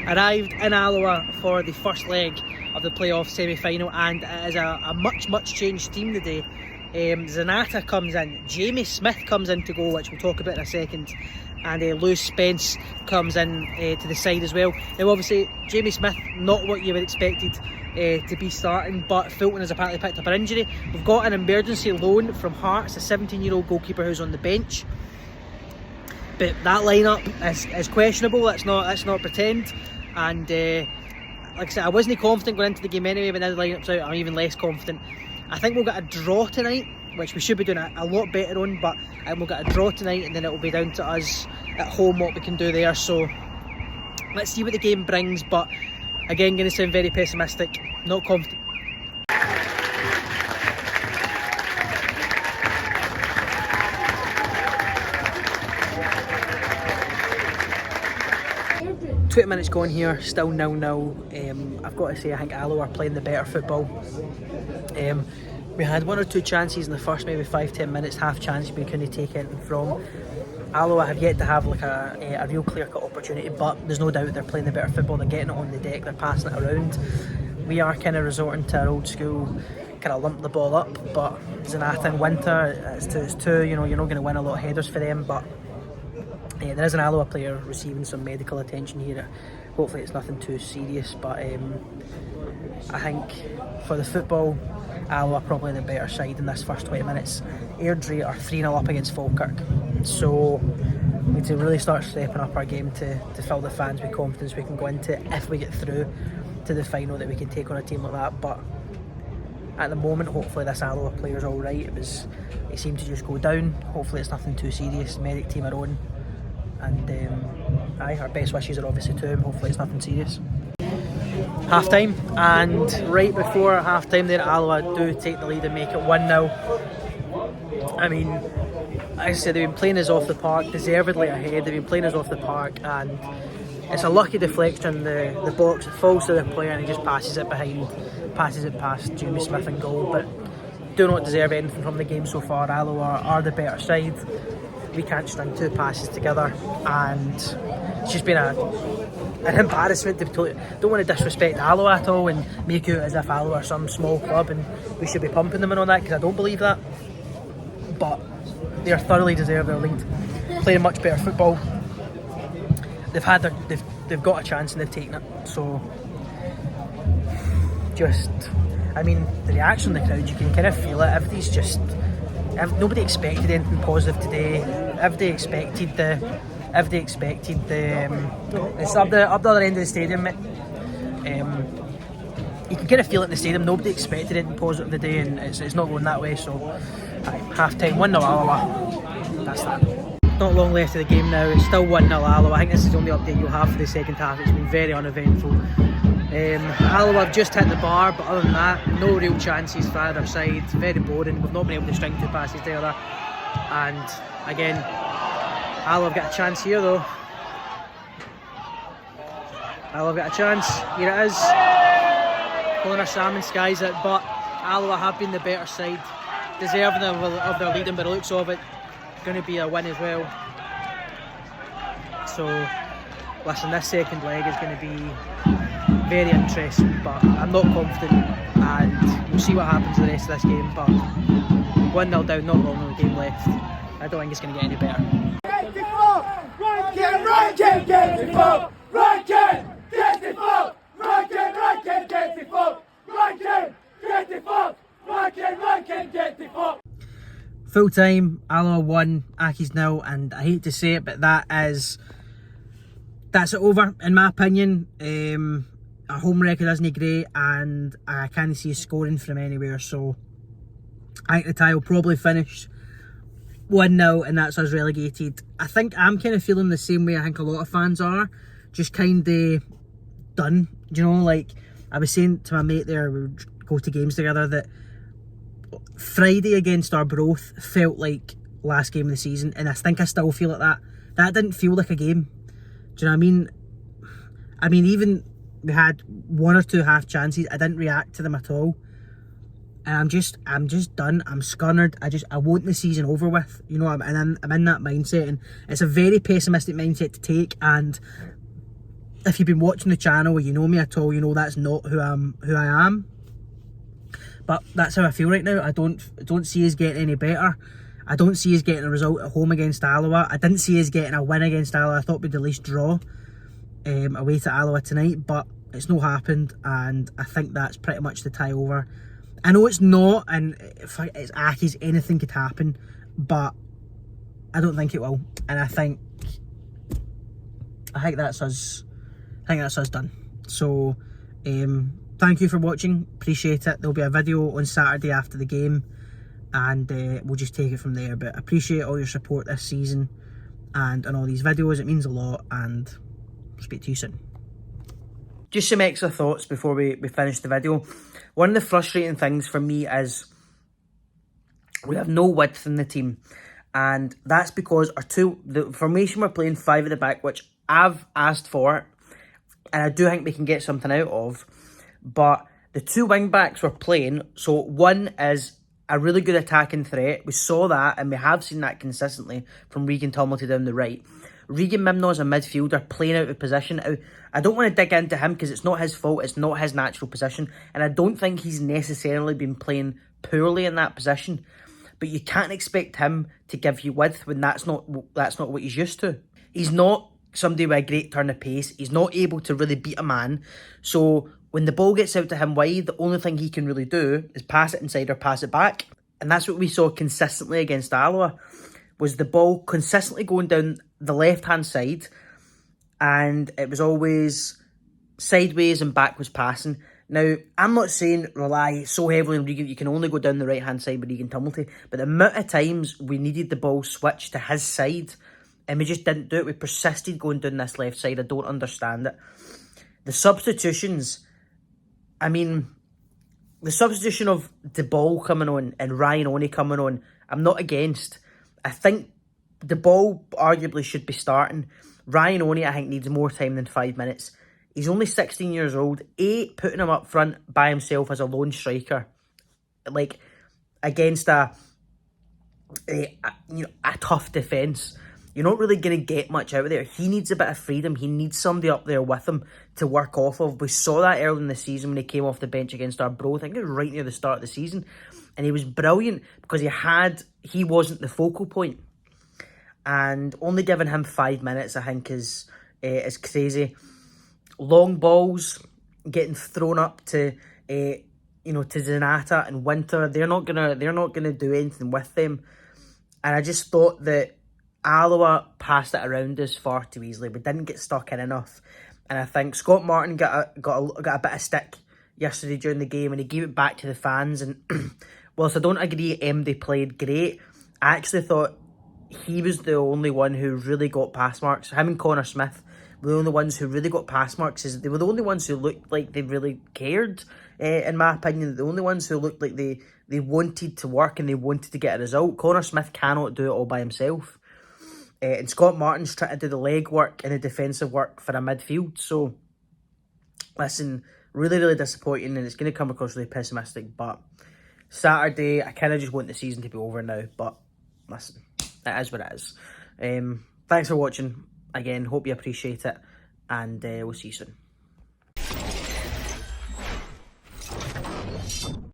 arrived in Alloa for the first leg of the playoff semi-final, and it is a much changed team today. Zanata comes in, Jamie Smith comes in to go, which we'll talk about in a second, and Lewis Spence comes in to the side as well. Now obviously Jamie Smith, not what you would expected to be starting, but Fulton has apparently picked up an injury. We've got an emergency loan from Hearts, a 17-year-old goalkeeper who's on the bench, but that lineup is questionable. Let's not pretend. And like I said, I wasn't confident going into the game anyway, but now the lineup's out, I'm even less confident. I think we'll get a draw tonight, which we should be doing a lot better on, but we'll get a draw tonight, and then it will be down to us at home what we can do there. So let's see what the game brings, but again, going to sound very pessimistic, not confident. Minutes gone here, still 0-0. I've got to say, I think Alloa are playing the better football. We had one or two chances in the first maybe 5-10 minutes, half chances we couldn't take anything from. Alloa have yet to have like a real clear-cut opportunity, but there's no doubt they're playing the better football. They're getting it on the deck, they're passing it around. We are kind of resorting to our old school kind of lump the ball up, but Zanata and Winter, it's two, you know, you're not going to win a lot of headers for them, but there is an Alloa player receiving some medical attention here. Hopefully it's nothing too serious, but I think for the football, Alloa are probably the better side in this first 20 minutes. Airdrie are 3-0 up against Falkirk, so we need to really start stepping up our game to fill the fans with confidence we can go into if we get through to the final, that we can take on a team like that. But at the moment, hopefully this Alloa player's alright. It seemed to just go down. Hopefully it's nothing too serious. Medic team are on. And our best wishes are obviously to him. Hopefully it's nothing serious. Half time, and right before half time there, Alloa do take the lead and make it 1-0. I mean, like I said, they've been playing us off the park, deservedly ahead. They've been playing us off the park, and it's a lucky deflection in the box. It falls to the player and he just passes it past Jamie Smith and goal. But do not deserve anything from the game so far. Alloa are the better side. We can't string two passes together, and it's just been an embarrassment. Don't want to disrespect Alloa at all and make out as if Alloa are some small club and we should be pumping them in on that, because I don't believe that. But they are thoroughly deserve their lead, playing much better football. They've got a chance and they've taken it. So just, I mean, the reaction of the crowd, you can kind of feel it. Nobody expected anything positive today. Everybody expected it's up the other end of the stadium. You can kind of feel it in the stadium. Nobody expected anything positive today, and it's not going that way. So half time, 1-0 Alloa. That's that. Not long left of the game now. It's still 1-0 Alloa. I think this is the only update you'll have for the second half. It's been very uneventful. Alloa have just hit the bar, but other than that, no real chances for either side. Very boring. We've not been able to string two passes together. And again, Alloa have got a chance here though. Alloa have got a chance. Here it is. Connor Salmon skies it, but Alloa have been the better side, deserving of their leading by the looks of it. Going to be a win as well. So listen, this second leg is going to be very interesting, but I'm not confident, and we'll see what happens in the rest of this game. But 1-0 down, not long of the game left. I don't think it's going to get any better. Full time, Alloa 1, Accies 0, and I hate to say it, but that's it over in my opinion. Our home record isn't great, and I can't see scoring from anywhere, so I think the tie will probably finish 1-0, and that's us relegated. I think I'm kind of feeling the same way I think a lot of fans are, just kind of done. You know, like I was saying to my mate there, we would go to games together, that Friday against Arbroath felt like last game of the season, and I think I still feel like that. That didn't feel like a game. Do you know what I mean? I mean, even we had one or two half chances, I didn't react to them at all. And I'm just done. I'm scunnered. I want the season over with. You know, I'm in that mindset, and it's a very pessimistic mindset to take. And if you've been watching the channel or you know me at all, you know that's not who I am. But that's how I feel right now. I don't see us getting any better. I don't see us getting a result at home against Alloa. I didn't see us getting a win against Alloa. I thought we'd at least draw away to Alloa tonight, but it's not happened, and I think that's pretty much the tie over. I know it's not, and if it's Accies, anything could happen, but I don't think it will, and I think that's us. I think that's us done. So, thank you for watching. Appreciate it. There'll be a video on Saturday after the game, and we'll just take it from there. But I appreciate all your support this season and on all these videos. It means a lot, and I'll speak to you soon. Just some extra thoughts before we finish the video. One of the frustrating things for me is we have no width in the team, and that's because the formation we're playing 5 at the back, which I've asked for, and I do think we can get something out of, but the 2 wing backs we're playing, so one is a really good attacking threat. We saw that, and we have seen that consistently from Regan Tumilty down the right. Regan Mimno is a midfielder playing out of position. I don't want to dig into him because it's not his fault, it's not his natural position, and I don't think he's necessarily been playing poorly in that position. But you can't expect him to give you width when that's not what he's used to. He's not somebody with a great turn of pace. He's not able to really beat a man. So when the ball gets out to him wide, the only thing he can really do is pass it inside or pass it back. And that's what we saw consistently against Alloa, was the ball consistently going down the left-hand side, and it was always sideways and backwards passing. Now, I'm not saying rely so heavily on Regan, you can only go down the right-hand side with Regan Tumilty, but the amount of times we needed the ball switched to his side, and we just didn't do it. We persisted going down this left side. I don't understand it. The substitutions, I mean, the substitution of the ball coming on and Ryan Oney coming on, I'm not against. I think the ball arguably should be starting. Ryan Oney, I think, needs more time than 5 minutes. He's only 16 years old. Putting him up front by himself as a lone striker, like against a tough defence, you're not really going to get much out of there. He needs a bit of freedom. He needs somebody up there with him to work off of. We saw that early in the season when he came off the bench against Arbroath. I think it was right near the start of the season. And he was brilliant because he wasn't the focal point. And only giving him 5 minutes, I think, is crazy. Long balls getting thrown up to to Zanata and Winter. They're not gonna do anything with them. And I just thought that Alloa passed it around us far too easily. We didn't get stuck in enough. And I think Scott Martin got a bit of stick yesterday during the game, and he gave it back to the fans. And whilst I don't agree MD played great, I actually thought he was the only one who really got pass marks. Him and Connor Smith were the only ones who really got pass marks. They were the only ones who looked like they really cared, in my opinion. The only ones who looked like they wanted to work and they wanted to get a result. Connor Smith cannot do it all by himself. And Scott Martin's trying to do the leg work and the defensive work for a midfield. So, listen, really, really disappointing, and it's going to come across really pessimistic. But Saturday, I kind of just want the season to be over now. But listen, it is what it is. Thanks for watching. Again, hope you appreciate it, and we'll see you soon.